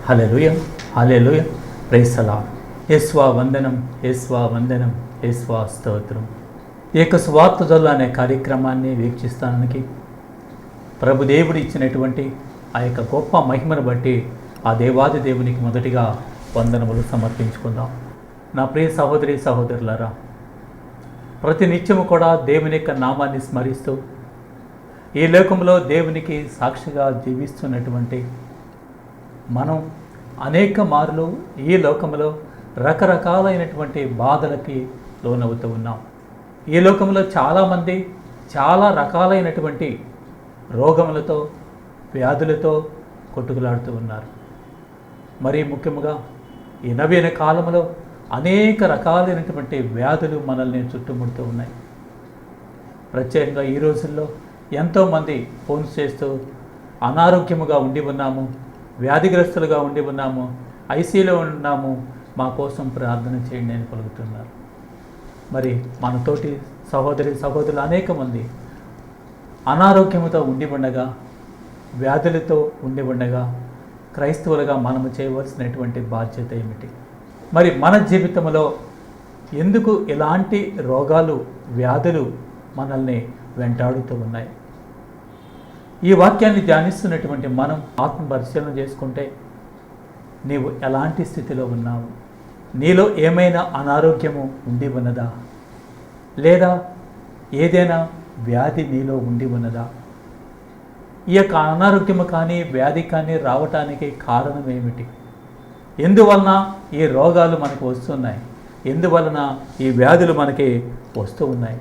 Hallelujah, hallelujah, praise the lord. యేసువా వందనం, యేసువా వందనం, యేసువా స్తోత్రం. ఏక సువార్తలు అనే కార్యక్రమాన్ని వీక్షిస్తానికి ప్రభుదేవుడు ఇచ్చినటువంటి ఆ యొక్క గొప్ప మహిమను బట్టి ఆ దేవాది దేవునికి మొదటిగా వందనములు సమర్పించుకుందాం. నా ప్రియ సహోదరి సహోదరులారా, ప్రతి నిత్యము కూడా దేవుని యొక్క నామాన్ని స్మరిస్తూ ఈ లోకంలో దేవునికి సాక్షిగా జీవిస్తున్నటువంటి మనం అనేక మార్లు ఈ లోకంలో రకరకాలైనటువంటి బాధలకి లోనవుతూ ఉన్నాం. ఈ లోకంలో చాలామంది చాలా రకాలైనటువంటి రోగములతో వ్యాధులతో కొట్టుకులాడుతూ ఉన్నారు. మరీ ముఖ్యముగా ఈ నవీన కాలంలో అనేక రకాలైనటువంటి వ్యాధులు మనల్ని చుట్టుముడుతూ ఉన్నాయి. ప్రత్యేకంగా ఈ రోజుల్లో ఎంతోమంది ఫోన్స్ చేస్తూ అనారోగ్యముగా ఉండి ఉన్నాము, వ్యాధిగ్రస్తులుగా ఉండి ఉన్నాము, ఐసీలో ఉన్నాము, మా కోసం ప్రార్థన చేయండి అని పలుకుతున్నారు. మరి మనతోటి సహోదరులు అనేక మంది అనారోగ్యముతో ఉండి ఉండగా, వ్యాధులతో ఉండి ఉండగా క్రైస్తవులుగా మనము చేయవలసినటువంటి బాధ్యత ఏమిటి? మరి మన జీవితంలో ఎందుకు ఇలాంటి రోగాలు వ్యాధులు మనల్ని వెంటాడుతూ ఉన్నాయి? ఈ వాక్యాన్ని ధ్యానిస్తున్నటువంటి మనం ఆత్మ పరిశీలన చేసుకుంటే నీవు ఎలాంటి స్థితిలో ఉన్నావు? నీలో ఏమైనా అనారోగ్యము ఉండి ఉన్నదా? లేదా ఏదైనా వ్యాధి నీలో ఉండి ఉన్నదా? ఈ యొక్క అనారోగ్యము కానీ వ్యాధి కానీ రావటానికి కారణం ఏమిటి? ఎందువలన ఈ రోగాలు మనకు వస్తున్నాయి? ఎందువలన ఈ వ్యాధులు మనకి వస్తూ ఉన్నాయి?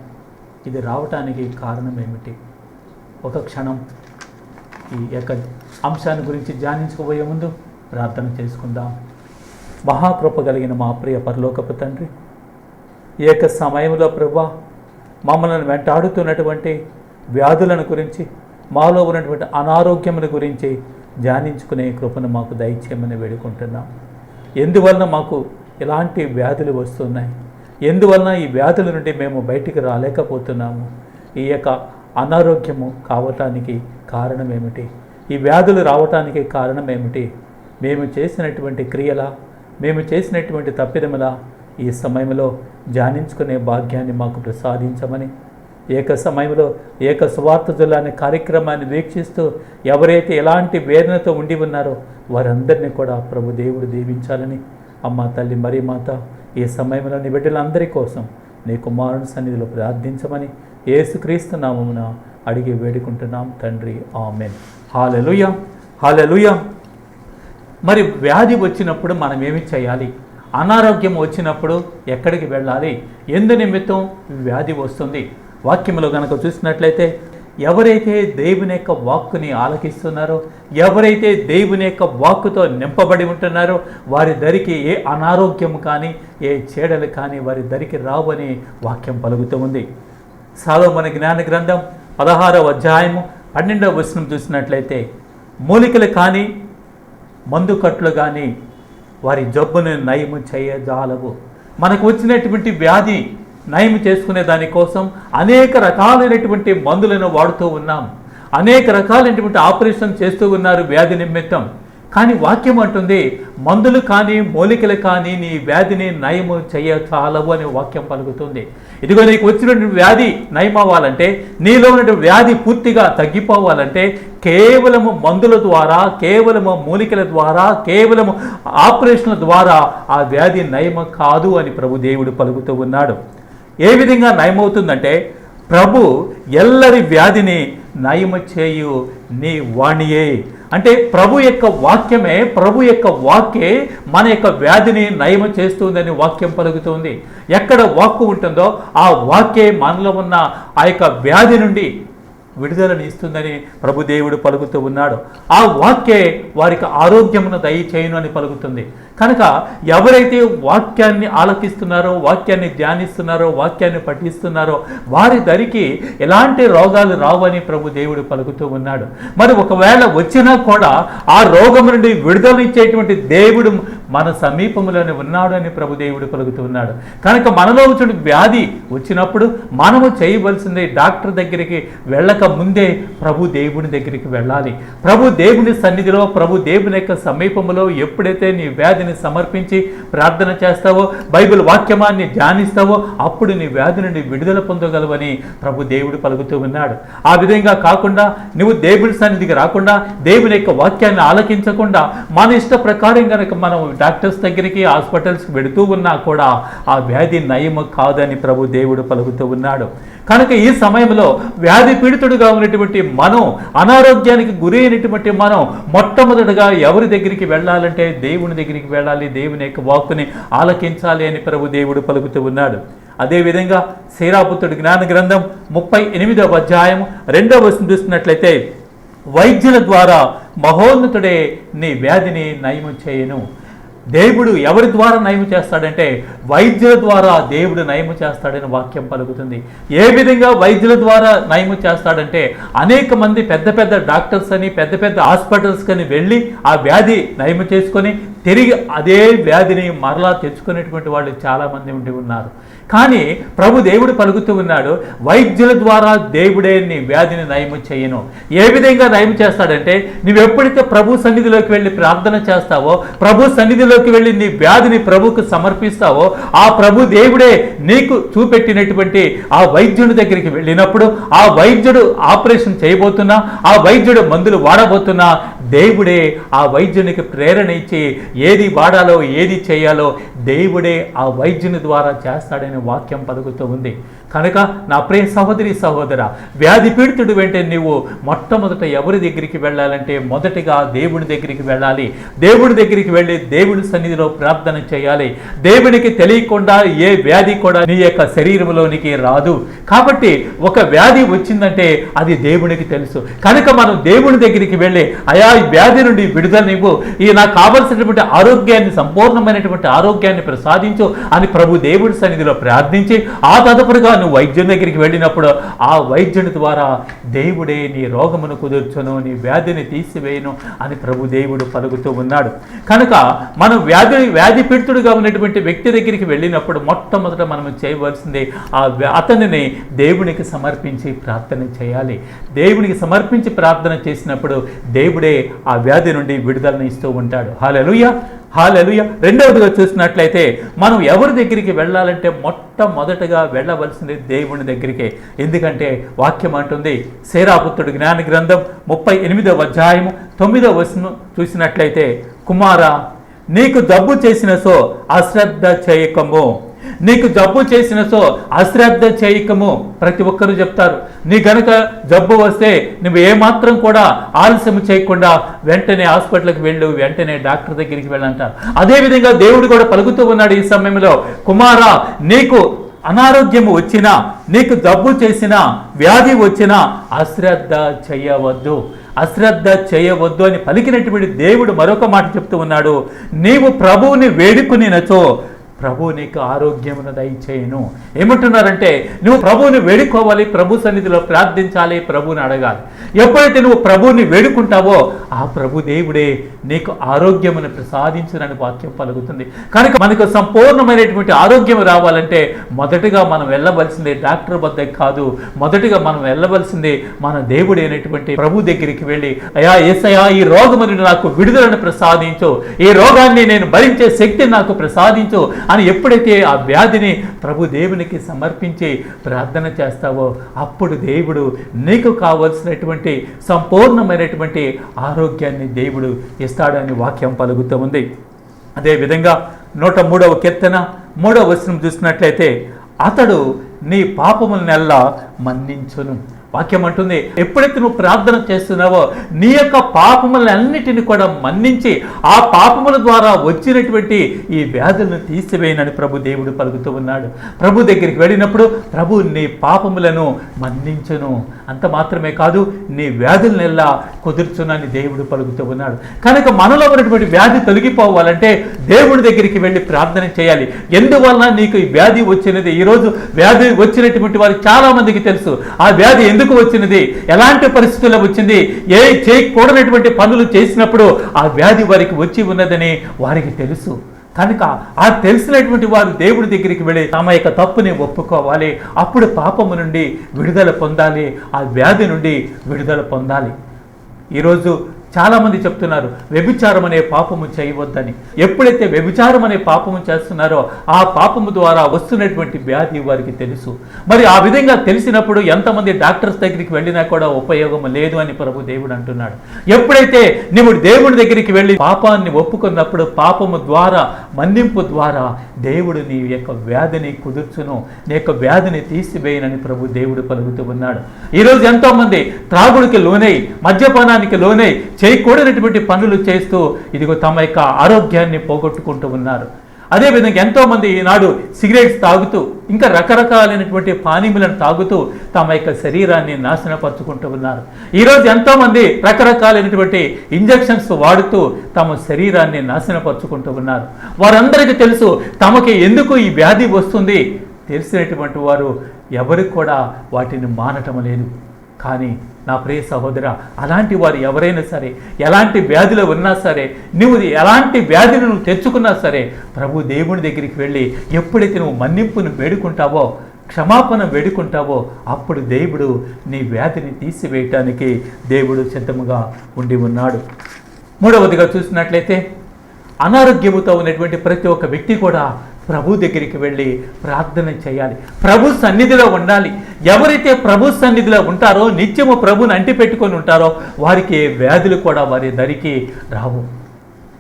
ఇది రావటానికి కారణం ఏమిటి? ఒక క్షణం ఈ యొక్క అంశాన్ని గురించి ధ్యానించుకోబోయే ముందు ప్రార్థన చేసుకుందాం. మహాకృప కలిగిన మా ప్రియ పరలోకపు తండ్రి, ఈ యొక్క సమయంలో ప్రభువా మమ్మల్ని వెంటాడుతున్నటువంటి వ్యాధులను గురించి, మాలో ఉన్నటువంటి అనారోగ్యముల గురించి ధ్యానించుకునే కృపను మాకు దయచేయమని వేడుకుంటున్నాం. ఎందువలన మాకు ఇలాంటి వ్యాధులు వస్తున్నాయి? ఎందువలన ఈ వ్యాధుల నుండి మేము బయటికి రాలేకపోతున్నాము? ఈ యొక్క అనారోగ్యము కావటానికి కారణం ఏమిటి? ఈ వ్యాధులు రావటానికి కారణం ఏమిటి? మేము చేసినటువంటి క్రియలా, మేము చేసినటువంటి తప్పిదములా ఈ సమయంలో ధ్యానించుకునే భాగ్యాన్ని మాకు ప్రసాదించమని, ఏక సమయంలో ఏక సువార్త జిల్లా అనే కార్యక్రమాన్ని వీక్షిస్తూ ఎవరైతే ఎలాంటి వేదనతో ఉండి ఉన్నారో వారందరినీ కూడా ప్రభు దేవుడు దీవించాలని, అమ్మ తల్లి మరి మాత ఈ సమయంలో నీ బిడ్డలందరి కోసం నీ కుమారుని సన్నిధిలో ప్రార్థించమని యేసుక్రీస్తు నామమున అడిగి వేడుకుంటున్నాం తండ్రి, ఆమేన్. హల్లెలూయా, హల్లెలూయా. మరి వ్యాధి వచ్చినప్పుడు మనం ఏమి చేయాలి? అనారోగ్యం వచ్చినప్పుడు ఎక్కడికి వెళ్ళాలి? ఎందు నిమిత్తం వ్యాధి వస్తుంది? వాక్యంలో కనుక చూసినట్లయితే ఎవరైతే దేవుని యొక్క వాక్కుని ఆలకిస్తున్నారో, ఎవరైతే దేవుని యొక్క వాక్కుతో నింపబడి ఉంటున్నారో వారి దరికి ఏ అనారోగ్యం కానీ ఏ చీడలు కానీ వారి దరికి రావని వాక్యం పలుకుతూ ఉంది. సొలొమోను జ్ఞాన గ్రంథం 16వ అధ్యాయము 12వ వచనం చూసినట్లయితే మూలికలు కానీ మందుకట్లు కానీ వారి జబ్బును నయము చేయజాలవు. మనకు వచ్చినటువంటి వ్యాధి నయం చేసుకునే దానికోసం అనేక రకాలైనటువంటి మందులను వాడుతూ ఉన్నాం, అనేక రకాలైనటువంటి ఆపరేషన్ చేస్తూ ఉన్నారు వ్యాధి నిమిత్తం. కానీ వాక్యం అంటుంది మందులు కానీ మూలికలు కానీ నీ వ్యాధిని నయము చేయచాలవు అనే వాక్యం పలుకుతుంది. ఇదిగో నీకు వచ్చినటువంటి వ్యాధి నయం అవ్వాలంటే, నీలో ఉన్నటువంటి వ్యాధి పూర్తిగా తగ్గిపోవాలంటే కేవలము మందుల ద్వారా, కేవలము మూలికల ద్వారా, కేవలము ఆపరేషన్ల ద్వారా ఆ వ్యాధి నయం కాదు అని ప్రభు దేవుడు పలుకుతూ ఉన్నాడు. ఏ విధంగా నయమవుతుందంటే, ప్రభు ఎల్లరి వ్యాధిని నయము చేయు నీ వాణియే. అంటే ప్రభు యొక్క వాక్యమే, ప్రభు యొక్క వాక్యే మన యొక్క వ్యాధిని నయము చేస్తుందని వాక్యం పలుకుతుంది. ఎక్కడ వాక్కు ఉంటుందో ఆ వాక్యే మనలో ఉన్న ఆ యొక్క వ్యాధి నుండి విడుదలని ఇస్తుందని ప్రభుదేవుడు పలుకుతూ ఉన్నాడు. ఆ వాక్యే వారికి ఆరోగ్యమును దయచేయును అని పలుకుతుంది. కనుక ఎవరైతే వాక్యాన్ని ఆలకిస్తున్నారో, వాక్యాన్ని ధ్యానిస్తున్నారో, వాక్యాన్ని పఠిస్తున్నారో వారి దరికి ఎలాంటి రోగాలు రావని ప్రభుదేవుడు పలుకుతూ ఉన్నాడు. మరి ఒకవేళ వచ్చినా కూడా ఆ రోగం నుండి విడుదలనిచ్చేటువంటి దేవుడు మన సమీపంలోనే ఉన్నాడు అని ప్రభు దేవుడు పలుకుతూ ఉన్నాడు. కనుక మనలో వచ్చిన వ్యాధి వచ్చినప్పుడు మనము చేయవలసింది డాక్టర్ దగ్గరికి వెళ్ళక ముందే ప్రభు దేవుని దగ్గరికి వెళ్ళాలి. ప్రభు దేవుని సన్నిధిలో, ప్రభు దేవుని యొక్క సమీపంలో ఎప్పుడైతే నీ వ్యాధిని సమర్పించి ప్రార్థన చేస్తావో, బైబిల్ వాక్యమాన్ని ధ్యానిస్తావో, అప్పుడు నీ వ్యాధి నుండి విడుదల పొందగలవని ప్రభు దేవుడు పలుకుతూ ఉన్నాడు. ఆ విధంగా కాకుండా నువ్వు దేవుని సన్నిధికి రాకుండా, దేవుని యొక్క వాక్యాన్ని ఆలకించకుండా మన ఇష్ట ప్రకారం కనుక మనం డాక్టర్స్ దగ్గరికి, హాస్పిటల్స్కి వెళుతూ ఉన్నా కూడా ఆ వ్యాధి నయము కాదని ప్రభు దేవుడు పలుకుతూ ఉన్నాడు. కనుక ఈ సమయంలో వ్యాధి పీడితుడుగా ఉన్నటువంటి మనం, అనారోగ్యానికి గురి అయినటువంటి మనం మొట్టమొదటిగా ఎవరి దగ్గరికి వెళ్ళాలంటే దేవుని దగ్గరికి వెళ్ళాలి, దేవుని యొక్క వాక్కుని ఆలకించాలి అని ప్రభు దేవుడు పలుకుతూ ఉన్నాడు. అదేవిధంగా శీరాపుత్రుడి జ్ఞాన గ్రంథం 38వ అధ్యాయం 2వ వచనం చూస్తున్నట్లయితే, వైద్యుల ద్వారా మహోన్నతుడే నీ వ్యాధిని నయము చేయను. దేవుడు ఎవరి ద్వారా నయము చేస్తాడంటే వైద్యుల ద్వారా దేవుడు నయము చేస్తాడని వాక్యం పలుకుతుంది. ఏ విధంగా వైద్యుల ద్వారా నయము చేస్తాడంటే, అనేక మంది పెద్ద పెద్ద డాక్టర్స్ అని, పెద్ద పెద్ద హాస్పిటల్స్ కని వెళ్ళి ఆ వ్యాధి నయము చేసుకొని తిరిగి అదే వ్యాధిని మరలా తెచ్చుకునేటువంటి వాళ్ళు చాలామంది ఉండి ఉన్నారు. కానీ ప్రభు దేవుడు పలుకుతూ ఉన్నాడు, వైద్యుల ద్వారా దేవుడే నీ వ్యాధిని నయము చేయను. ఏ విధంగా నయము చేస్తాడంటే, నువ్వు ఎప్పుడైతే ప్రభు సన్నిధిలోకి వెళ్ళి ప్రార్థన చేస్తావో, ప్రభు సన్నిధిలోకి వెళ్ళి నీ వ్యాధిని ప్రభుకు సమర్పిస్తావో, ఆ ప్రభు దేవుడే నీకు చూపెట్టినటువంటి ఆ వైద్యుడి దగ్గరికి వెళ్ళినప్పుడు, ఆ వైద్యుడు ఆపరేషన్ చేయబోతున్నా, ఆ వైద్యుడు మందులు వాడబోతున్నా, దేవుడే ఆ వైద్యునికి ప్రేరణ ఇచ్చి ఏది వాడాలో, ఏది చేయాలో దేవుడే ఆ వైద్యుని ద్వారా చేస్తాడని వాక్యం పలుకుతూ ఉంది. కనుక నా ప్రియ సహోదరి సహోదర, వ్యాధి పీడితుడు వెంటే నీవు మొట్టమొదట ఎవరి దగ్గరికి వెళ్ళాలంటే మొదటిగా దేవుని దగ్గరికి వెళ్ళాలి. దేవుని దగ్గరికి వెళ్ళి దేవుని సన్నిధిలో ప్రార్థన చేయాలి. దేవునికి తెలియకుండా ఏ వ్యాధి కూడా నీ యొక్క శరీరంలోనికి రాదు. కాబట్టి ఒక వ్యాధి వచ్చిందంటే అది దేవునికి తెలుసు. కనుక మనం దేవుని దగ్గరికి వెళ్ళి, అయా ఈ వ్యాధి నుండి విడుదల నీవు, ఈ నాకు కావలసినటువంటి ఆరోగ్యాన్ని, సంపూర్ణమైనటువంటి ఆరోగ్యాన్ని ప్రసాదించు అని ప్రభు దేవుడి సన్నిధిలో ప్రార్థించి, ఆ తదుపరిగా నువ్వు వైద్యుని దగ్గరికి వెళ్ళినప్పుడు ఆ వైద్యుని ద్వారా దేవుడే నీ రోగమును కుదుర్చును, నీ వ్యాధిని తీసివేయను అని ప్రభు దేవుడు పలుకుతూ ఉన్నాడు. కనుక మనం వ్యాధి పీడితుడుగా ఉన్నటువంటి వ్యక్తి దగ్గరికి వెళ్ళినప్పుడు మొట్టమొదట మనం చేయవలసింది అతనిని దేవునికి సమర్పించి ప్రార్థన చేయాలి. దేవునికి సమర్పించి ప్రార్థన చేసినప్పుడు దేవుడే ఆ వ్యాధి నుండి విడుదలను ఇస్తూ ఉంటాడు. హల్లెలూయా, హల్లెలూయా. రెండవదిగా చూసినట్లయితే మనం ఎవరి దగ్గరికి వెళ్ళాలంటే మొట్టమొదటగా వెళ్ళవలసింది దేవుని దగ్గరికే. ఎందుకంటే వాక్యం అంటుంది, శీరాపుత్రుడి జ్ఞాన గ్రంథం 38వ అధ్యాయము 9వ వచనం చూసినట్లయితే, కుమారా నీకు జబ్బు చేసిన సో అశ్రద్ధ చేయకము, నీకు జబ్బు చేసిన సో అశ్రద్ధ చేయకము. ప్రతి ఒక్కరూ చెప్తారు, నీ గనుక జబ్బు వస్తే నువ్వు ఏమాత్రం కూడా ఆలస్యం చేయకుండా వెంటనే హాస్పిటల్కి వెళ్ళు, వెంటనే డాక్టర్ దగ్గరికి వెళ్ళంటారు. అదేవిధంగా దేవుడు కూడా పలుకుతూ ఉన్నాడు ఈ సమయంలో, కుమారా నీకు అనారోగ్యము వచ్చినా, నీకు జబ్బు చేసినా, వ్యాధి వచ్చినా అశ్రద్ధ చేయవద్దు, అశ్రద్ధ చేయవద్దు అని పలికినటువంటి దేవుడు మరొక మాట చెప్తూ ఉన్నాడు, నీవు ప్రభువుని వేడుకునినచో ప్రభు నీకు ఆరోగ్యమును దయచేయను. ఏమంటున్నారంటే నువ్వు ప్రభువుని వేడుకోవాలి, ప్రభు సన్నిధిలో ప్రార్థించాలి, ప్రభువుని అడగాలి. ఎప్పుడైతే నువ్వు ప్రభువుని వేడుకుంటావో ఆ ప్రభు దేవుడే నీకు ఆరోగ్యమును ప్రసాదించునని వాక్యం పలుకుతుంది. కనుక మనకు సంపూర్ణమైనటువంటి ఆరోగ్యం రావాలంటే మొదటిగా మనం వెళ్ళవలసింది డాక్టర్ వద్దకు కాదు, మొదటిగా మనం వెళ్ళవలసింది మన దేవుడైనటువంటి ప్రభు దగ్గరికి వెళ్ళి, అయ్యా యేసయ్యా ఈ రోగము నుండి నాకు విడుదలను ప్రసాదించు, ఈ రోగాన్ని నేను భరించే శక్తిని నాకు ప్రసాదించు అని ఎప్పుడైతే ఆ వ్యాధిని ప్రభు దేవునికి సమర్పించి ప్రార్థన చేస్తావో అప్పుడు దేవుడు నీకు కావలసినటువంటి సంపూర్ణమైనటువంటి ఆరోగ్యాన్ని దేవుడు ఇస్తాడని వాక్యం పలుకుతూ ఉంది. అదేవిధంగా 103వ కీర్తన 3వ వచనం చూసినట్లయితే, అతడు నీ పాపములనెల్లా మన్నించును. వాక్యం అంటుంది, ఎప్పుడైతే నువ్వు ప్రార్థన చేస్తున్నావో నీ యొక్క పాపములన్నిటిని కూడా మన్నించి ఆ పాపముల ద్వారా వచ్చినటువంటి ఈ వ్యాధులను తీసివేయనని ప్రభు దేవుడు పలుకుతూ ఉన్నాడు. ప్రభు దగ్గరికి వెళ్ళినప్పుడు ప్రభు నీ పాపములను మన్నించును, అంత మాత్రమే కాదు నీ వ్యాధులనెల్లా కుదుర్చునని దేవుడు పలుకుతూ ఉన్నాడు. కనుక మనలో ఉన్నటువంటి వ్యాధి తొలగిపోవాలంటే దేవుడి దగ్గరికి వెళ్ళి ప్రార్థన చేయాలి. ఎందువల్ల నీకు ఈ వ్యాధి వచ్చినది, ఈరోజు వ్యాధి వచ్చినటువంటి వారు చాలా మందికి తెలుసు. ఆ వ్యాధి ఎందుకు వచ్చినది, ఎలాంటి పరిస్థితుల్లో వచ్చింది, చేయకూడనటువంటి పనులు చేసినప్పుడు ఆ వ్యాధి వారికి వచ్చి ఉన్నదని వారికి తెలుసు. కనుక ఆ తెలిసినటువంటి వారు దేవుడి దగ్గరికి వెళ్ళి తమ యొక్క తప్పుని ఒప్పుకోవాలి. అప్పుడు పాపము నుండి విడుదల పొందాలి, ఆ వ్యాధి నుండి విడుదల పొందాలి. ఈరోజు చాలామంది చెప్తున్నారు వ్యభిచారం అనే పాపము చేయవద్దని. ఎప్పుడైతే వ్యభిచారం అనే పాపము చేస్తున్నారో ఆ పాపము ద్వారా వస్తున్నటువంటి వ్యాధి వారికి తెలుసు. మరి ఆ విధంగా తెలిసినప్పుడు ఎంతమంది డాక్టర్స్ దగ్గరికి వెళ్ళినా కూడా ఉపయోగం లేదు అని ప్రభు దేవుడు అంటున్నాడు. ఎప్పుడైతే నువ్వు దేవుడి దగ్గరికి వెళ్ళి పాపాన్ని ఒప్పుకున్నప్పుడు పాపము ద్వారా మన్నింపు ద్వారా దేవుడు నీ యొక్క వ్యాధిని కుదుర్చును, నీ యొక్క వ్యాధిని తీసివేయనని ప్రభు దేవుడు పలుకుతూ ఉన్నాడు. ఈరోజు ఎంతోమంది త్రాగుడికి లోనై మద్యపానానికి లోనై చేయకూడనటువంటి పనులు చేస్తూ ఇదిగో తమ యొక్క ఆరోగ్యాన్ని పోగొట్టుకుంటూ ఉన్నారు. అదేవిధంగా ఎంతోమంది ఈనాడు సిగరెట్స్ తాగుతూ ఇంకా రకరకాలైనటువంటి పానీయాలను తాగుతూ తమ యొక్క శరీరాన్ని నాశనపరుచుకుంటూ ఉన్నారు. ఈరోజు ఎంతోమంది రకరకాలైనటువంటి ఇంజెక్షన్స్ వాడుతూ తమ శరీరాన్ని నాశనపరుచుకుంటూ ఉన్నారు. వారందరికీ తెలుసు తమకి ఎందుకు ఈ వ్యాధి వస్తుంది. తెలిసినటువంటి వారు ఎవరికి కూడా వాటిని మానటం లేదు. కానీ నా ప్రియ సహోదర, అలాంటి వారు ఎవరైనా సరే, ఎలాంటి వ్యాధిలో ఉన్నా సరే, నువ్వు ఎలాంటి వ్యాధిని నువ్వు తెచ్చుకున్నా సరే, ప్రభు దేవుని దగ్గరికి వెళ్ళి ఎప్పుడైతే నువ్వు మన్నింపును వేడుకుంటావో, క్షమాపణ వేడుకుంటావో, అప్పుడు దేవుడు నీ వ్యాధిని తీసివేయటానికి దేవుడు సిద్ధముగా ఉండి ఉన్నాడు. మూడవదిగా చూసినట్లయితే అనారోగ్యముతో ఉన్నటువంటి ప్రతి ఒక్క వ్యక్తి కూడా ప్రభు దగ్గరికి వెళ్ళి ప్రార్థన చేయాలి, ప్రభు సన్నిధిలో ఉండాలి. ఎవరైతే ప్రభు సన్నిధిలో ఉంటారో, నిత్యము ప్రభుని అంటిపెట్టుకొని ఉంటారో వారికి వ్యాధులు కూడా వారి దరికి రావు.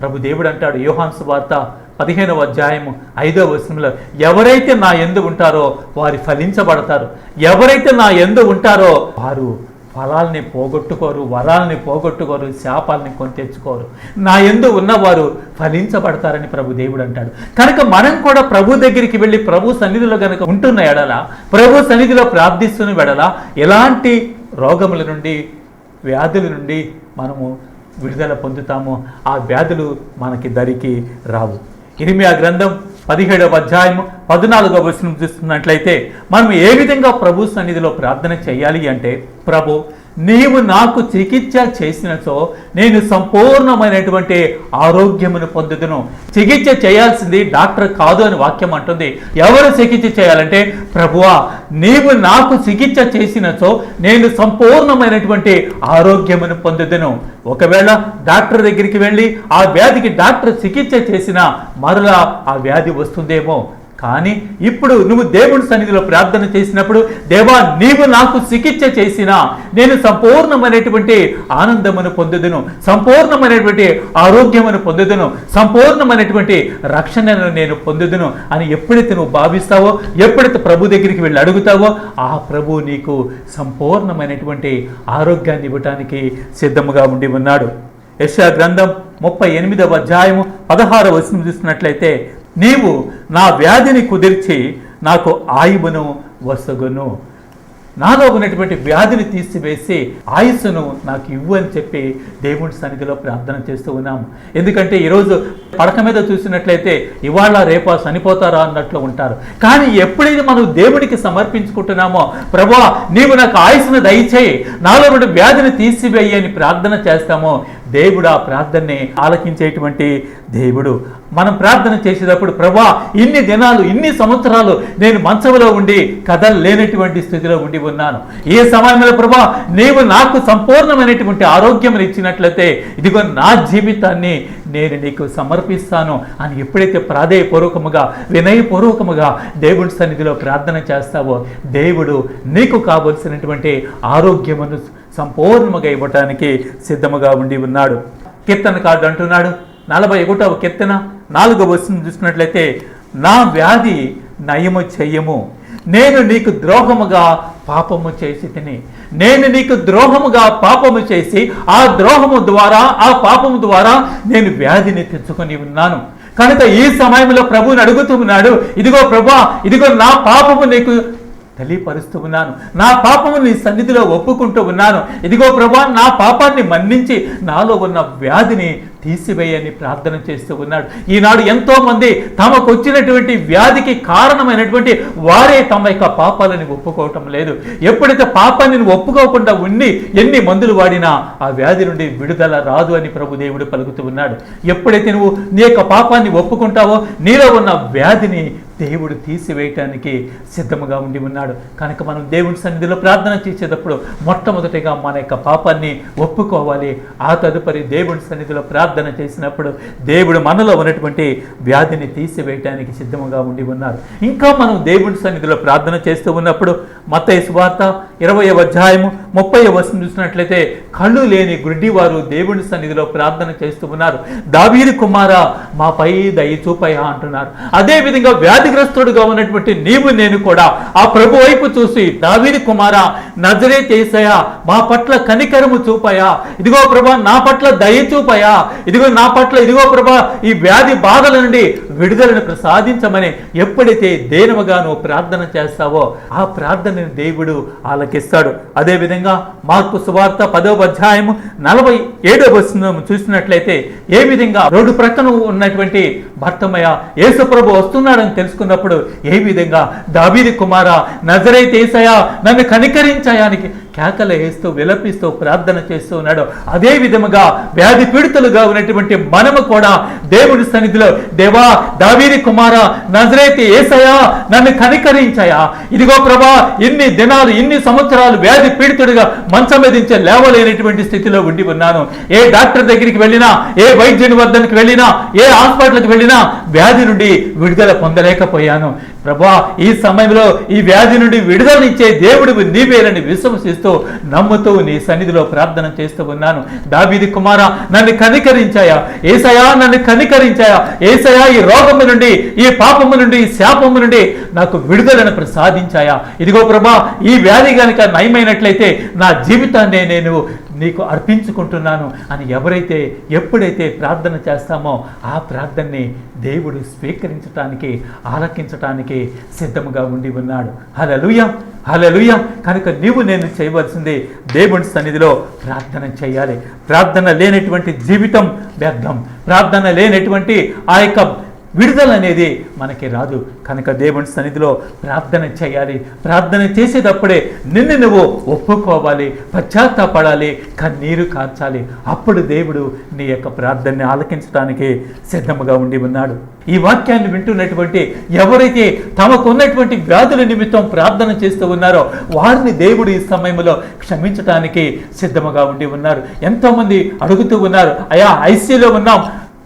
ప్రభు దేవుడు అంటాడు యోహాను సువార్త 15వ అధ్యాయము 5వ వచనంలో, ఎవరైతే నా యందు ఉంటారో వారు ఫలించబడతారు, ఎవరైతే నా యందు ఉంటారో వారు ఫలాల్ని పోగొట్టుకోరు, వరాలని పోగొట్టుకోరు, శాపాలని కొని తెచ్చుకోరు. నా యందు ఉన్నవారు ఫలించబడతారని ప్రభు దేవుడు అంటాడు. కనుక మనం కూడా ప్రభు దగ్గరికి వెళ్ళి ప్రభు సన్నిధిలో కనుక ఉంటున్న ఎడల, ప్రభు సన్నిధిలో ప్రార్థిస్తున్న ఎడల ఎలాంటి రోగముల నుండి వ్యాధుల నుండి మనము విడుదల పొందుతామో ఆ వ్యాధులు మనకి దరికి రావు. ఇర్మియా గ్రంథం 17వ అధ్యాయము 14వ వచనం చూస్తున్నట్లయితే మనం ఏ విధంగా ప్రభు సన్నిధిలో ప్రార్థన చేయాలి అంటే, ప్రభు నీవు నాకు చికిత్స చేసినచో నేను సంపూర్ణమైనటువంటి ఆరోగ్యమును పొందుదును. చికిత్స చేయాల్సింది డాక్టర్ కాదు అని వాక్యం అంటుంది. ఎవరు చికిత్స చేయాలంటే ప్రభువా నీవు నాకు చికిత్స చేసినచో నేను సంపూర్ణమైనటువంటి ఆరోగ్యమును పొందుదును. ఒకవేళ డాక్టర్ దగ్గరికి వెళ్ళి ఆ వ్యాధికి డాక్టర్ చికిత్స చేసినా మరలా ఆ వ్యాధి వస్తుందేమో. కానీ ఇప్పుడు నువ్వు దేవుని సన్నిధిలో ప్రార్థన చేసినప్పుడు, దేవా నీవు నాకు చికిత్స చేసినా నేను సంపూర్ణమైనటువంటి ఆనందమును పొందుదును, సంపూర్ణమైనటువంటి ఆరోగ్యమును పొందుదును, సంపూర్ణమైనటువంటి రక్షణను నేను పొందుదును అని ఎప్పుడైతే నువ్వు భావిస్తావో, ఎప్పుడైతే ప్రభు దగ్గరికి వెళ్ళి అడుగుతావో ఆ ప్రభు నీకు సంపూర్ణమైనటువంటి ఆరోగ్యాన్ని ఇవ్వటానికి సిద్ధముగా ఉండి ఉన్నాడు. యెషయా గ్రంథం 38వ అధ్యాయము 16వ వచనం చూసినట్లయితే, నీవు నా వ్యాధిని కుదిర్చి నాకు ఆయువును వసగును. నాలో ఉన్నటువంటి వ్యాధిని తీసివేసి ఆయుస్సును నాకు ఇవ్వు అని చెప్పి దేవుడి సన్నిధిలో ప్రార్థన చేస్తూ ఉన్నాము. ఎందుకంటే ఈరోజు పడక మీద చూసినట్లయితే ఇవాళ రేపా చనిపోతారా అన్నట్లు ఉంటారు. కానీ ఎప్పుడైతే మనం దేవుడికి సమర్పించుకుంటున్నామో, ప్రభువా నీవు నాకు ఆయుస్సును దయచేయి, నాలో నుండి వ్యాధిని తీసివేయి అని ప్రార్థన చేస్తామో దేవుడు ఆ ప్రార్థనని ఆలకించేటువంటి దేవుడు. మనం ప్రార్థన చేసేటప్పుడు ప్రభువా ఇన్ని దినాలు ఇన్ని సంవత్సరాలు నేను మంచంలో ఉండి కదలలేనటువంటి స్థితిలో ఉండి ఉన్నాను. ఏ సమయంలో ప్రభువా నీవు నాకు సంపూర్ణమైనటువంటి ఆరోగ్యం ఇచ్చినట్లయితే ఇదిగో నా జీవితాన్ని నేను నీకు సమర్పిస్తాను అని ఎప్పుడైతే ప్రాధేయపూర్వకముగా వినయపూర్వకముగా దేవుడి సన్నిధిలో ప్రార్థన చేస్తావో దేవుడు నీకు కావలసినటువంటి ఆరోగ్యమును సంపూర్ణముగా ఇవ్వటానికి సిద్ధముగా ఉండి ఉన్నాడు. కీర్తనకారుడు అంటున్నాడు 41వ కీర్తన 4వ వచనం చూసినట్లయితే, నా వ్యాధి నయము చెయ్యము, నేను నీకు ద్రోహముగా పాపము చేసి తిని, నేను నీకు ద్రోహముగా పాపము చేసి ఆ ద్రోహము ద్వారా ఆ పాపము ద్వారా నేను వ్యాధిని తెచ్చుకొని ఉన్నాను. కనుక ఈ సమయంలో ప్రభువుని అడుగుతూ ఉన్నాడు, ఇదిగో ప్రభువా ఇదిగో నా పాపము నీకు తెలియపరుస్తూ ఉన్నాను. నా పాపము నీ సన్నిధిలో ఒప్పుకుంటూ ఉన్నాను. ఇదిగో ప్రభువా, నా పాపాన్ని మన్నించి నాలో ఉన్న వ్యాధిని తీసివేయని ప్రార్థన చేస్తూ ఉన్నాడు. ఈనాడు ఎంతో మంది తమకు వచ్చినటువంటి వ్యాధికి కారణమైనటువంటి వారే తమ యొక్క పాపాలని ఒప్పుకోవటం లేదు. ఎప్పుడైతే పాపాన్ని ఒప్పుకోకుండా ఉండి ఎన్ని మందులు వాడినా ఆ వ్యాధి నుండి విడుదల రాదు అని ప్రభు దేవుడు పలుకుతూ ఉన్నాడు. ఎప్పుడైతే నువ్వు నీ యొక్క పాపాన్ని ఒప్పుకుంటావో నీలో ఉన్న వ్యాధిని దేవుడు తీసివేయటానికి సిద్ధముగా ఉండి ఉన్నాడు. కనుక మనం దేవుడి సన్నిధిలో ప్రార్థన చేసేటప్పుడు మొట్టమొదటిగా మన యొక్క పాపాన్ని ఒప్పుకోవాలి. ఆ తదుపరి దేవుడి సన్నిధిలో ప్రార్థన చేసినప్పుడు దేవుడు మనలో ఉన్నటువంటి వ్యాధిని తీసివేయటానికి సిద్ధముగా ఉండి ఉన్నారు. ఇంకా మనం దేవుడి సన్నిధిలో ప్రార్థన చేస్తూ ఉన్నప్పుడు మత్తయి సువార్త 20వ అధ్యాయము 30వ వచనం చూసినట్లయితే కళ్ళు లేని గుడ్డివారు దేవుడి సన్నిధిలో ప్రార్థన చేస్తూ ఉన్నారు. దావీదు కుమారా, మాపై దయ చూపయ్యా అంటున్నారు. అదేవిధంగా వ్యాధిగ్రస్తుడుగా ఉన్నటువంటి నీవు నేను కూడా ఆ ప్రభు వైపు చూసి, దావీదు కుమారా, నజరేతు యేసయ్యా, మా పట్ల కనికరము చూపయా, ఇదిగో ప్రభా నా పట్ల దయ చూపయా, ఇదిగో నా పట్ల ఇదిగో ప్రభా ఈ వ్యాధి బాధల నుండి విడుదలను ప్రసాదించమని ఎప్పుడైతే దేనముగా నువ్వు ప్రార్థన చేస్తావో ఆ ప్రార్థనని దేవుడు ఆలకిస్తాడు. అదేవిధంగా మార్కు సువార్త 10వ అధ్యాయము 47వ వచనం చూసినట్లయితే ఏ విధంగా రోడ్డు ప్రక్కన ఉన్నటువంటి భర్తమయ్య యేసు ప్రభు వస్తున్నాడని తెలుసుకున్నప్పుడు ఏ విధంగా దావీదు కుమారా, నజరేతు యేసయ్యా, నన్ను కనికరించయానికి కేకలు వేస్తూ విలపిస్తూ ప్రార్థన చేస్తూ ఉన్నాడు. అదే విధముగా వ్యాధి పీడితులుగా ఉన్నటువంటి మనము కూడా దేవుడి సన్నిధిలో, దేవా దావీదు కుమారా, నజరేతు యేసయ్యా, నన్ను కనికరించయా, ఇదిగో ప్రభా ఇన్ని దినాలు ఇన్ని సంవత్సరాలు వ్యాధి పీడితుడిగా మంచం మీదించే లేవలేనటువంటి స్థితిలో ఉండి ఉన్నాను. ఏ డాక్టర్ దగ్గరికి వెళ్ళినా, ఏ వైద్యుని వద్దకు వెళ్ళినా, ఏ హాస్పిటల్కి వెళ్ళినా వ్యాధి నుండి విడుదల పొందలేకపోయాను. ప్రభా ఈ సమయంలో ఈ వ్యాధి నుండి విడుదలనిచ్చే దేవుడు నీవేనని విశ్వసిస్తూ నమ్ముతూ నీ సన్నిధిలో ప్రార్థన చేస్తూ ఉన్నాను. దావీదు కుమారా, నన్ను కనికరించాయా, యేసయ్యా నన్ను కనికరించాయా, యేసయ్యా ఈ రోగము నుండి, ఈ పాపము నుండి, ఈ శాపము నుండి నాకు విడుదలను ప్రసాదించాయా, ఇదిగో ప్రభా ఈ వ్యాధి కనుక నయమైనట్లయితే నా జీవితాన్ని నేను నీకు అర్పించుకుంటున్నాను అని ఎవరైతే ఎప్పుడైతే ప్రార్థన చేస్తామో ఆ ప్రార్థనని దేవుడు స్వీకరించటానికి ఆలకించటానికి సిద్ధముగా ఉండి ఉన్నాడు. హల్లెలూయా, హల్లెలూయా. కనుక నీవు నేను చేయవలసింది దేవుని సన్నిధిలో ప్రార్థన చేయాలి. ప్రార్థన లేనటువంటి జీవితం వ్యర్థం. ప్రార్థన లేనటువంటి ఆ యొక్క విడుదల అనేది మనకి రాదు. కనుక దేవుని సన్నిధిలో ప్రార్థన చేయాలి. ప్రార్థన చేసేటప్పుడే నిన్ను నువ్వు ఒప్పుకోవాలి, పశ్చాత్తాపడాలి, కన్నీరు కార్చాలి. అప్పుడు దేవుడు నీ యొక్క ప్రార్థనని ఆలకించడానికి సిద్ధముగా ఉండి ఉన్నాడు. ఈ వాక్యాన్ని వింటున్నటువంటి ఎవరైతే తమకు ఉన్నటువంటి వ్యాధుల నిమిత్తం ప్రార్థన చేస్తూ ఉన్నారో వారిని దేవుడు ఈ సమయంలో క్షమించడానికి సిద్ధముగా ఉండి ఉన్నారు. ఎంతోమంది అడుగుతూ ఉన్నారు, అయ్యా ఐసీయూలో ఉన్నాం,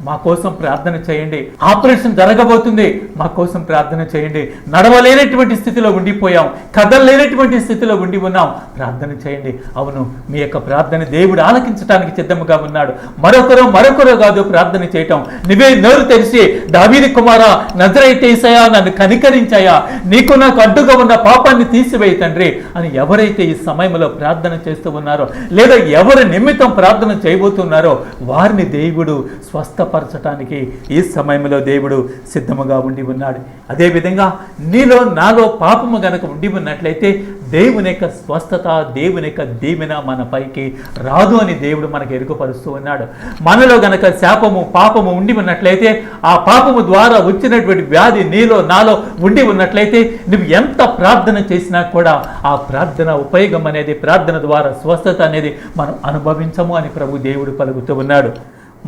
మా కోసం ప్రార్థన చేయండి, ఆపరేషన్ జరగబోతుంది, మా కోసం ప్రార్థన చేయండి, నడవలేనటువంటి స్థితిలో ఉండిపోయాం, కదలలేనటువంటి స్థితిలో ఉండి ఉన్నాం, ప్రార్థన చేయండి. అవును, మీ యొక్క ప్రార్థన దేవుడు ఆలకించడానికి సిద్ధముగా ఉన్నాడు. మరొకరు కాదు ప్రార్థన చేయటం. నువ్వే నోరు తెరిచి, దావీదు కుమారా, నజరేతు యేసయ్యా, నన్ను కనికరించాయా, నీకు నాకు అడ్డుగా ఉన్న పాపాన్ని తీసివేయి తండ్రి అని ఎవరైతే ఈ సమయంలో ప్రార్థన చేస్తూ ఉన్నారో లేదా ఎవరి నిమిత్తం ప్రార్థన చేయబోతున్నారో వారిని దేవుడు స్వస్థపరచటానికి ఈ సమయంలో దేవుడు సిద్ధముగా ఉండి ఉన్నాడు. అదేవిధంగా నీలో నాలో పాపము గనక ఉండి ఉన్నట్లయితే దేవుని యొక్క స్వస్థత, దేవుని యొక్క దీవెన మన పైకి రాదు అని దేవుడు మనకు ఎరుకపరుస్తూ ఉన్నాడు. మనలో గనక శాపము పాపము ఉండి ఉన్నట్లయితే ఆ పాపము ద్వారా వచ్చినటువంటి వ్యాధి నీలో నాలో ఉండి ఉన్నట్లయితే నువ్వు ఎంత ప్రార్థన చేసినా కూడా ఆ ప్రార్థన ఉపయోగం అనేది, ప్రార్థన ద్వారా స్వస్థత అనేది మనం అనుభవించము అని ప్రభు దేవుడు పలుకుతూ ఉన్నాడు.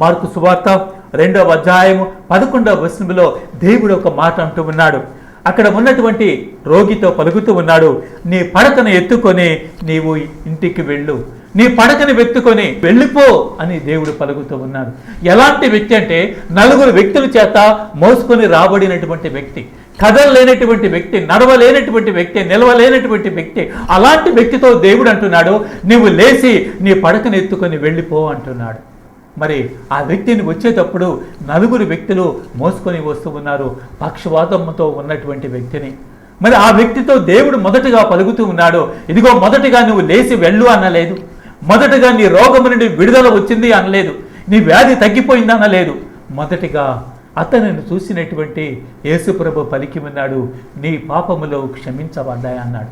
మార్కు సువార్త 2వ అధ్యాయము 11వ వచనంలో దేవుడు ఒక మాట అంటూ ఉన్నాడు. అక్కడ ఉన్నటువంటి రోగితో పలుకుతూ ఉన్నాడు, నీ పడకను ఎత్తుకొని నీవు ఇంటికి వెళ్ళు, నీ పడకని వెత్తుకొని వెళ్ళిపో అని దేవుడు పలుకుతూ ఉన్నాడు. ఎలాంటి వ్యక్తి అంటే 4 వ్యక్తుల చేత మోసుకొని రాబడినటువంటి వ్యక్తి, కదలలేనటువంటి వ్యక్తి, నడవలేనటువంటి వ్యక్తి, నిలవలేనటువంటి వ్యక్తి. అలాంటి వ్యక్తితో దేవుడు అంటున్నాడు, నువ్వు లేచి నీ పడకను ఎత్తుకొని వెళ్ళిపో అంటున్నాడు. మరి ఆ వ్యక్తిని వచ్చేటప్పుడు 4 వ్యక్తులు మోసుకొని వస్తూ ఉన్నారు, పక్షవాతంతో ఉన్నటువంటి వ్యక్తిని. మరి ఆ వ్యక్తితో దేవుడు మొదటగా పలుకుతూ ఉన్నాడు, ఇదిగో మొదటిగా నువ్వు లేచి వెళ్ళు అనలేదు, మొదటగా నీ రోగము నుండి విడుదల వచ్చింది అనలేదు, నీ వ్యాధి తగ్గిపోయింది అనలేదు. మొదటిగా అతనిని చూసినటువంటి యేసుప్రభు పలికి ఉన్నాడు, నీ పాపములు క్షమించబడ్డాయి అన్నాడు.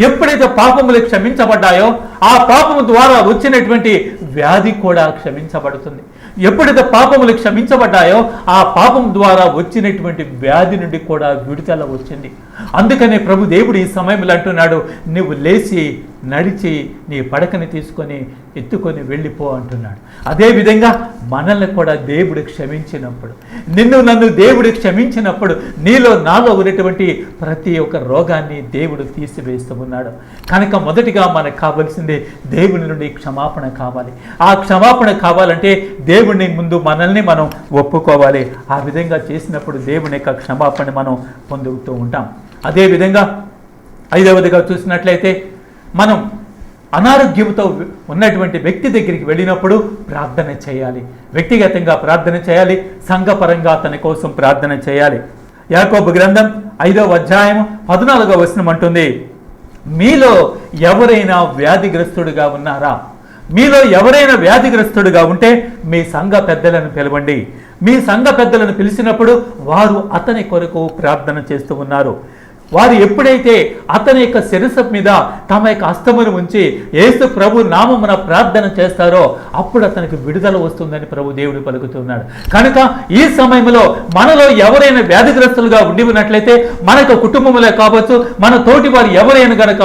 ఎప్పుడైతే పాపములు క్షమించబడ్డాయో ఆ పాపము ద్వారా వచ్చినటువంటి వ్యాధి కూడా క్షమించబడుతుంది. ఎప్పుడైతే పాపములు క్షమించబడ్డాయో ఆ పాపం ద్వారా వచ్చినటువంటి వ్యాధి నుండి కూడా విడుదల వచ్చింది. అందుకనే ప్రభు దేవుడు ఈ సమయంలో అంటున్నాడు, నువ్వు లేచి నడిచి నీ పడకని తీసుకొని ఎత్తుకొని వెళ్ళిపో అంటున్నాడు. అదేవిధంగా మనల్ని కూడా దేవుడు క్షమించినప్పుడు, నిన్ను నన్ను దేవుడు క్షమించినప్పుడు నీలో నాలో ఉన్నటువంటి ప్రతి ఒక్క రోగాన్ని దేవుడు తీసివేస్తూ ఉన్నాడు. కనుక మొదటిగా మనకు కావాల్సిందే దేవుని నుండి క్షమాపణ కావాలి. ఆ క్షమాపణ కావాలంటే దేవుని ముందు మనల్ని మనం ఒప్పుకోవాలి. ఆ విధంగా చేసినప్పుడు దేవుని యొక్క క్షమాపణ మనం పొందుతూ ఉంటాం. అదేవిధంగా 5వదిగా చూసినట్లయితే మనం అనారోగ్యంతో ఉన్నటువంటి వ్యక్తి దగ్గరికి వెళ్ళినప్పుడు ప్రార్థన చేయాలి. వ్యక్తిగతంగా ప్రార్థన చేయాలి, సంఘపరంగా అతని కోసం ప్రార్థన చేయాలి. యాకోబు గ్రంథం 5వ అధ్యాయం 14వ వచనం అంటుంది, మీలో ఎవరైనా వ్యాధిగ్రస్తుడుగా ఉన్నారా? మీలో ఎవరైనా వ్యాధిగ్రస్తుడుగా ఉంటే మీ సంఘ పెద్దలను పిలవండి. మీ సంఘ పెద్దలను పిలిచినప్పుడు వారు అతని కొరకు ప్రార్థన చేస్తూ ఉన్నారు. వారు ఎప్పుడైతే అతని యొక్క శిరస్సు మీద తమ యొక్క హస్తమును ఉంచి యేసు ప్రభు నామమున ప్రార్థన చేస్తారో అప్పుడు అతనికి విడుదల వస్తుందని ప్రభు దేవుడు పలుకుతున్నాడు. కనుక ఈ సమయంలో మనలో ఎవరైనా వ్యాధిగ్రస్తులుగా ఉండి ఉన్నట్లయితే, మనకు కుటుంబంలో కావచ్చు, మన తోటి వారు ఎవరైనా గనక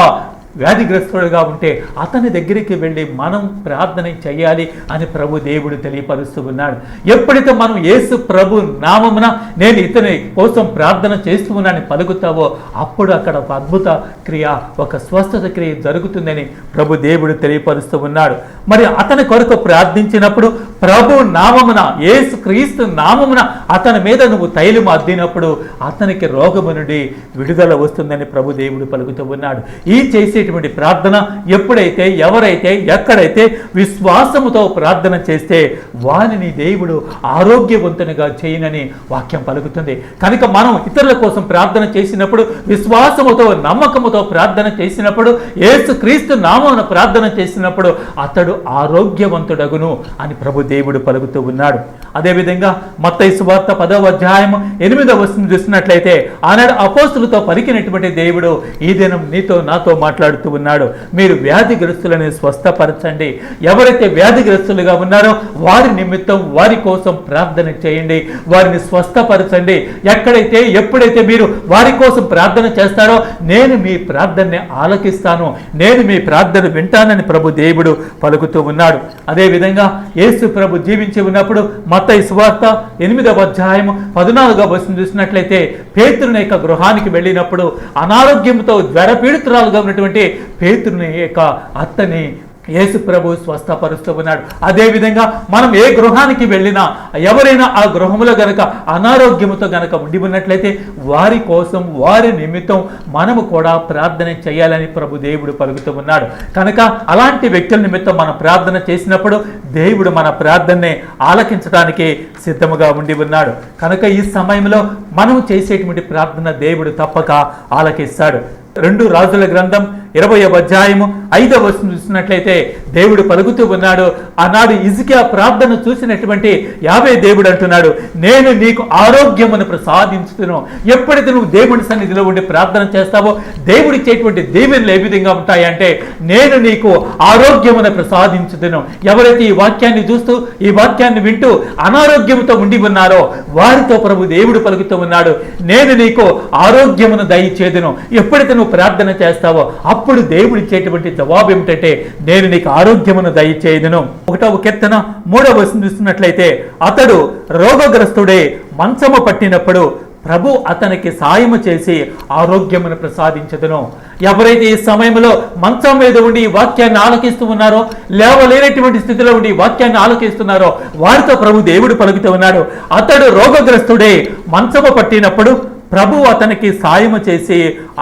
వ్యాధిగ్రస్తుడుగా ఉంటే అతని దగ్గరికి వెళ్ళి మనం ప్రార్థన చేయాలి అని ప్రభు దేవుడు తెలియపరుస్తూ ఉన్నాడు. ఎప్పుడైతే మనం యేసు ప్రభు నామమున నేను ఇతని కోసం ప్రార్థన చేస్తూ ఉన్నానని పలుకుతావో అప్పుడు అక్కడ ఒక అద్భుత క్రియ, ఒక స్వస్థత క్రియ జరుగుతుందని ప్రభు దేవుడు తెలియపరుస్తూ ఉన్నాడు. మరి అతని కొరకు ప్రార్థించినప్పుడు ప్రభు నామమున, యేసు క్రీస్తు నామమున అతని మీద నువ్వు తైలము అద్దినప్పుడు అతనికి రోగము నుండి విడుదల వస్తుందని ప్రభు దేవుడు పలుకుతూ ఉన్నాడు. ఈ చేసేటువంటి ప్రార్థన ఎప్పుడైతే, ఎవరైతే, ఎక్కడైతే విశ్వాసముతో ప్రార్థన చేస్తే వారిని దేవుడు ఆరోగ్యవంతునిగా చేయనని వాక్యం పలుకుతుంది. కనుక మనం ఇతరుల కోసం ప్రార్థన చేసినప్పుడు, విశ్వాసముతో నమ్మకముతో ప్రార్థన చేసినప్పుడు, యేసు క్రీస్తు నామమున ప్రార్థన చేసినప్పుడు అతడు ఆరోగ్యవంతుడగును అని ప్రభు దేవుడు పలుకుతూ ఉన్నాడు. అదేవిధంగా మత్తయి సువార్త 10వ అధ్యాయం 8వ వచనం చూసినట్లయితే ఆనాడు అపోస్తులతో పలికినటువంటి దేవుడు ఈ దినం నీతో నాతో మాట్లాడుతూ ఉన్నాడు. మీరు వ్యాధిగ్రస్తులను స్వస్థపరచండి. ఎవరైతే వ్యాధిగ్రస్తులుగా ఉన్నారో వారి నిమిత్తం, వారి కోసం ప్రార్థన చేయండి, వారిని స్వస్థపరచండి. ఎక్కడైతే, ఎప్పుడైతే మీరు వారి కోసం ప్రార్థన చేస్తారో నేను మీ ప్రార్థనని ఆలకిస్తాను, నేను మీ ప్రార్థన వింటానని ప్రభు దేవుడు పలుకుతూ ఉన్నాడు. అదేవిధంగా యేసు ప్రభు జీవించి ఉన్నప్పుడు మత్తయి సువార్త 8వ అధ్యాయం 14వ వచనం చూసినట్లయితే పేతురుని యొక్క గృహానికి వెళ్ళినప్పుడు అనారోగ్యంతో జ్వరపీడితురాలుగా ఉన్నటువంటి పేతురుని యొక్క అత్తని యేసు ప్రభు స్వస్థపరుస్తూ ఉన్నాడు. అదేవిధంగా మనం ఏ గృహానికి వెళ్ళినా ఎవరైనా ఆ గృహంలో గనక అనారోగ్యముతో గనక ఉండి ఉన్నట్లయితే వారి కోసం, వారి నిమిత్తం మనము కూడా ప్రార్థన చేయాలని ప్రభు దేవుడు పలుకుతూ ఉన్నాడు. కనుక అలాంటి వ్యక్తుల నిమిత్తం మనం ప్రార్థన చేసినప్పుడు దేవుడు మన ప్రార్థనని ఆలకించడానికి సిద్ధముగా ఉండి ఉన్నాడు. కనుక ఈ సమయంలో మనం చేసేటువంటి ప్రార్థన దేవుడు తప్పక ఆలకిస్తాడు. 2 రాజుల గ్రంథం 20వ అధ్యాయము 5వ వచనం చూసినట్లయితే దేవుడు పలుకుతూ ఉన్నాడు. ఆనాడు హిజ్కియా ప్రార్థన చూసినటువంటి యావే దేవుడు అంటున్నాడు, నేను నీకు ఆరోగ్యమును ప్రసాదించుతును. ఎప్పుడైతే నువ్వు దేవుడి సన్నిధిలో ఉండి ప్రార్థన చేస్తావో దేవుడు ఇచ్చేటువంటి దీవెనలు ఏ విధంగా ఉంటాయంటే, నేను నీకు ఆరోగ్యమును ప్రసాదించుతును. ఎవరైతే ఈ వాక్యాన్ని చూస్తూ, ఈ వాక్యాన్ని వింటూ అనారోగ్యంతో ఉండి ఉన్నారో వారితో ప్రభు దేవుడు పలుకుతూ ఉన్నాడు, నేను నీకు ఆరోగ్యమును దయచేదును. ఎప్పుడైతే నువ్వు ప్రార్థన చేస్తావో అప్పుడు దేవుడు ఇచ్చేటువంటి జవాబు ఏమిటంటే, నేను నీకు ఆరోగ్యమును దయచేయుదును. 1వ కీర్తన 3వ వచనం చూస్తున్నట్లయితే అతడు రోగగ్రస్తుడే మంచము పట్టినప్పుడు ప్రభు అతనికి సాయము చేసి ఆరోగ్యమును ప్రసాదించదును. ఎవరైతే ఈ సమయంలో మంచం మీద ఉండి ఈ వాక్యాన్ని ఆలకిస్తూ ఉన్నారో, లేవలేనటువంటి స్థితిలో ఉండి ఈ వాక్యాన్ని ఆలకిస్తున్నారో వారితో ప్రభు దేవుడు పలుకుతూ ఉన్నాడు, అతడు రోగగ్రస్తుడే మంచము పట్టినప్పుడు ప్రభు అతనికి సాయము చేసి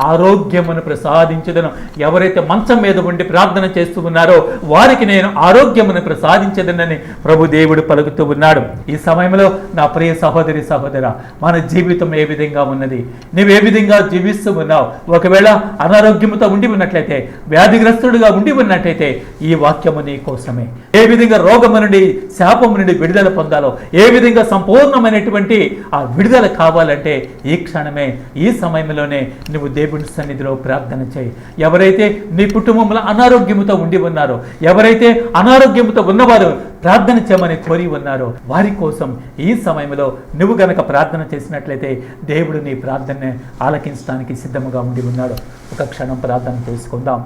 ఆరోగ్యమును ప్రసాదించదను. ఎవరైతే మంచం మీద ఉండి ప్రార్థన చేస్తూ ఉన్నారో వారికి నేను ఆరోగ్యమును ప్రసాదించదనని ప్రభు దేవుడు పలుకుతూ ఉన్నాడు. ఈ సమయంలో నా ప్రియ సహోదరి సహోదర, మన జీవితం ఏ విధంగా ఉన్నది? నువ్వు ఏ విధంగా జీవిస్తూ ఉన్నావు? ఒకవేళ అనారోగ్యంతో ఉండి ఉన్నట్లయితే, వ్యాధిగ్రస్తుడుగా ఉండి ఉన్నట్లయితే ఈ వాక్యము నీ కోసమే. ఏ విధంగా రోగము నుండి, శాపము నుండి విడుదల పొందాలో, ఏ విధంగా సంపూర్ణమైనటువంటి ఆ విడుదల కావాలంటే ఈ క్షణమే, ఈ సమయంలోనే నువ్వు దేవుని సన్నిధిలో ప్రార్థన చేయి. ఎవరైతే నీ కుటుంబంలో అనారోగ్యంతో ఉండి ఉన్నారో, ఎవరైతే అనారోగ్యంతో ఉన్నవారు ప్రార్థన చేయమని కోరి ఉన్నారో వారి కోసం ఈ సమయంలో నువ్వు గనక ప్రార్థన చేసినట్లయితే దేవుడు నీ ప్రార్థనని ఆలకించడానికి సిద్ధముగా ఉండి ఉన్నాడు. ఒక క్షణం ప్రార్థన చేసుకుందాం.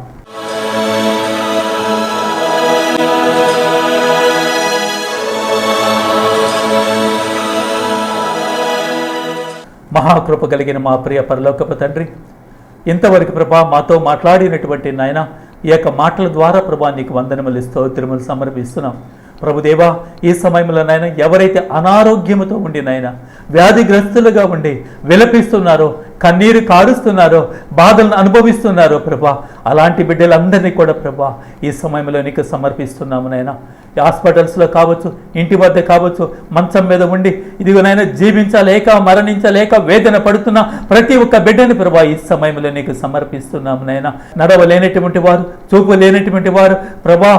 మహాకృప కలిగిన మా ప్రియ పరలోకపు తండ్రి, ఇంతవరకు ప్రభా మాతో మాట్లాడినటువంటి నాయన ఈ యొక్క మాటల ద్వారా ప్రభా నీకు వందనములు, స్తోత్రములు సమర్పిస్తున్నాం. ప్రభుదేవా, ఈ సమయంలో నాయన ఎవరైతే అనారోగ్యముతో ఉండి నాయన వ్యాధిగ్రస్తులుగా ఉండి విలపిస్తున్నారో, కన్నీరు కారుస్తున్నారో, బాధలను అనుభవిస్తున్నారో ప్రభా, అలాంటి బిడ్డలందరినీ కూడా ప్రభా ఈ సమయంలో నీకు సమర్పిస్తున్నాము నాయన. హాస్పిటల్స్లో కావచ్చు, ఇంటి వద్ద కావచ్చు, మంచం మీద ఉండి ఇదిగో నాయన జీవించలేక, మరణించలేక వేదన పడుతున్న ప్రతి ఒక్క బిడ్డని ప్రభా ఈ సమయంలో నీకు సమర్పిస్తున్నాము నాయన. నడవలేనటువంటి వారు, చూపు లేనటువంటి వారు ప్రభా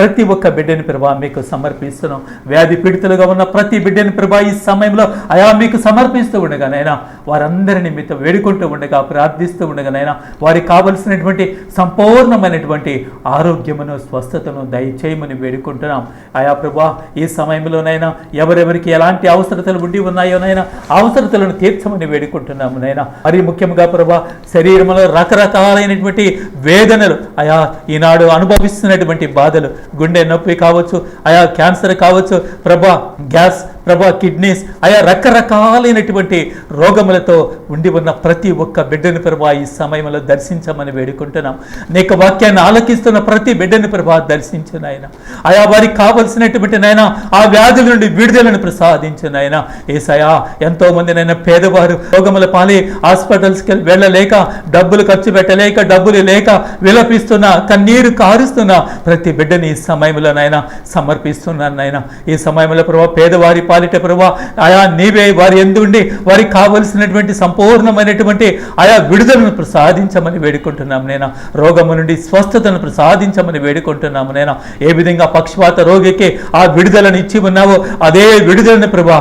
ప్రతి ఒక్క బిడ్డని ప్రభా మీకు సమర్పిస్తున్నాం. వ్యాధి పీడితులుగా ఉన్న ప్రతి బిడ్డని ప్రభా ఈ సమయంలో అయా మీకు సమర్పిస్తూ ఉండగా నైనా, వారందరినీ మీతో వేడుకుంటూ ఉండగా, ప్రార్థిస్తూ ఉండగా నైనా, వారికి కావలసినటువంటి సంపూర్ణమైనటువంటి ఆరోగ్యమును, స్వస్థతను దయచేయమని వేడుకుంటున్నాం. ఆయా ప్రభా ఈ సమయంలోనైనా ఎవరెవరికి ఎలాంటి అవసరతలు ఉండి ఉన్నాయోనైనా అవసరతలను తీర్చమని వేడుకుంటున్నాము నైనా. మరి ముఖ్యంగా ప్రభా శరీరంలో రకరకాలైనటువంటి వేదనలు, ఆయా ఈనాడు అనుభవిస్తున్నటువంటి బాధలు, గుండె నొప్పి కావచ్చు, ఆయా క్యాన్సర్ కావచ్చు ప్రభా, గ్యాస్ ప్రభా, కిడ్నీస్, ఆయా రకరకాలైనటువంటి రోగములతో ఉండి ఉన్న ప్రతి ఒక్క బిడ్డని ప్రభా ఈ సమయంలో దర్శించమని వేడుకుంటున్నాం. నీకు వాక్యాన్ని ఆలకిస్తున్న ప్రతి బిడ్డని ప్రభా దర్శించు నాయన. ఆయా వారికి కావలసినటువంటి నాయన ఆ వ్యాధుల నుండి విడుదలను ప్రసాదించు నాయన. యేసయ్యా, ఎంతో మంది నైనా పేదవారు రోగముల పాలి హాస్పిటల్స్కి వెళ్ళలేక, డబ్బులు ఖర్చు పెట్టలేక, డబ్బులు లేక విలపిస్తున్న, కన్నీరు కారుస్తున్న ప్రతి బిడ్డని ఈ సమయంలో నాయన సమర్పిస్తున్నాను నాయన. ఈ సమయంలో ప్రభా పేదవారి పాలిట ప్రభా ఆయా నీవే వారి ఎందుండి వారికి కావలసినటువంటి సంపూర్ణమైనటువంటి ఆయా విడుదలను ప్రసాదించమని వేడుకుంటున్నాము నేను. రోగము నుండి స్వస్థతను ప్రసాదించమని వేడుకుంటున్నాము నేను. ఏ విధంగా పక్షపాత రోగికి ఆ విడుదలను ఇచ్చి ఉన్నావో అదే విడుదలను ప్రభా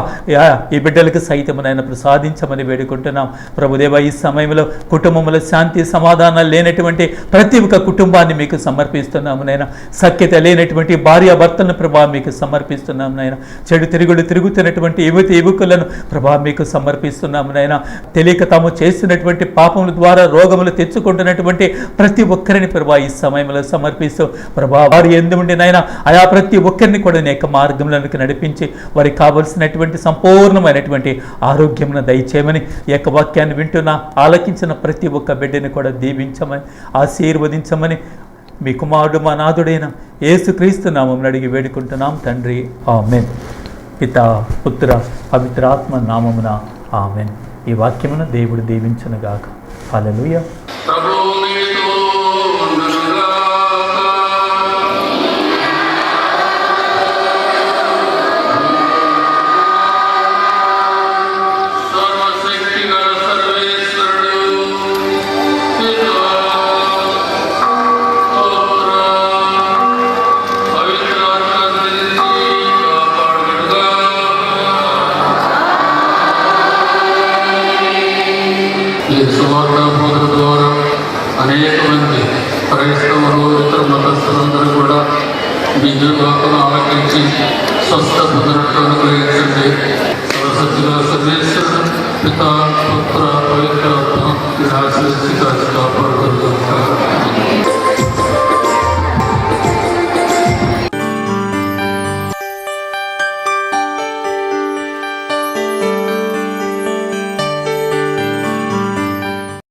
ఈ బిడ్డలకు సైతమునైనా ప్రసాదించమని వేడుకుంటున్నాం. ప్రభుదేవ, ఈ సమయంలో కుటుంబంలో శాంతి సమాధానాలు లేనటువంటి ప్రతి ఒక్క కుటుంబాన్ని మీకు సమర్పిస్తున్నాము నైనా. సఖ్యత లేనటువంటి భార్యాభర్తలను ప్రభా మీకు సమర్పిస్తున్నాము నైనా. చెడు తిరుగుతున్నటువంటి యువకులను ప్రభా మీకు సమర్పిస్తున్నాము నైనా. తెలియక తాము చేస్తున్నటువంటి పాపముల ద్వారా రోగములు తెచ్చుకుంటున్నటువంటి ప్రతి ఒక్కరిని ప్రభా ఈ సమయంలో సమర్పిస్తూ ప్రభా వారి ఎందుండి నైనా ఆయా ప్రతి ఒక్కరిని కూడా అనేక మార్గంలోనికి నడిపించి వారికి కావలసినటువంటి సంపూర్ణమైనటువంటి ఆరోగ్యమును దయచేయమని, ఈ యొక్క వాక్యాన్ని వింటున్నా ఆలకించిన ప్రతి ఒక్క బిడ్డని కూడా దీవించమని, ఆశీర్వదించమని మీ కుమారుడు మా నాథుడైన యేసుక్రీస్తు నామమున అడిగి వేడుకుంటున్నాం తండ్రి. ఆమేన్. పితా, పుత్ర, పవిత్రాత్మ నామమున ఆమేన్. ఈ వాక్యమును దేవుడు దీవించునుగాక. హల్లెలూయా. అనేక మంది క్రైస్తవులు, ఇతర మతస్థులందరూ కూడా మీ వాక్కును ఆలకించి స్వస్థ పొందినట్టు అనుగ్రహించండి.